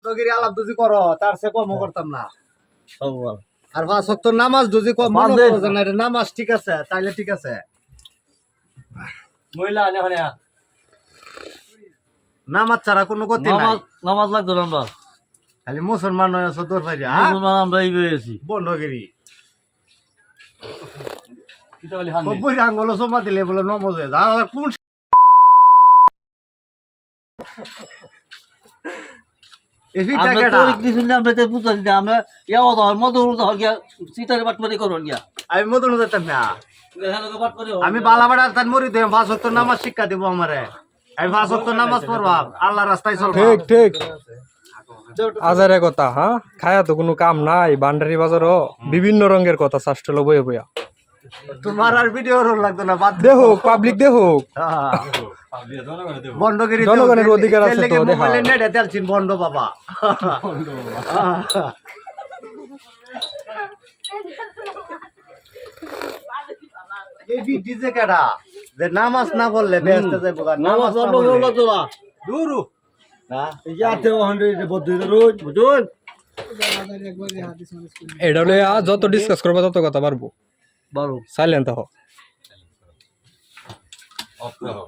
বন্ধগিরি আলাপ যদি করো তার সে কম করতাম না আর 5 ওয়াক্ত নামাজ যদি কম নামাজ ঠিক আছে তাইলে ঠিক আছে মহিলা এখানে নামাজ ছাড়া কোনো গতি নাই নামাজ লাগতো না আমরা খালি মুসলমান হয়ে আছো তোর ভাই মুসলমান আমরা এই হয়েছি বন্ধগিরি কিতা বলি হান বই আঙ্গুল সোমা দিলে বলে নমজ হয়ে যা কোন আমরা তো কিছু না আমরা তো বুঝাই না আমরা ইয়াও তো মদ হল তো গিয়া সিটারে বাটমারি করন গিয়া আমি মদন যেতাম না আমি বালাবাড়া তার মরি দেব 5 ওয়াক্ত নামাজ শিক্ষা দিব আমারে আমি 5 ওয়াক্ত নামাজ পড়বা আল্লাহর রাস্তায় চলবা ঠিক ঠিক আজারে কথা হ্যাঁ খায়া তো কোনো কাম নাই বান্ডারি বাজারও বিভিন্ন রঙের কথা শাস্ত্র বয়ে বইয়া তোমার আর ভিডিও রোল লাগতো না বাদ দেখো পাবলিক দেখো বন্ধগিরি জনগণের অধিকার আছে তো দেখা মোবাইলে নেটে তেলছিন বন্ধ বাবা এই ডিজে কেডা যে নামাজ না বললে বেহেশতে যাইবো নামাজ না বললে দূরু না ইয়াতে 100 বদ্ধ রোজ বুঝুন এটা লইয়া যত ডিসকাস করবা তত কথা পারবো বারো সাইলেন্ট হও অফ করো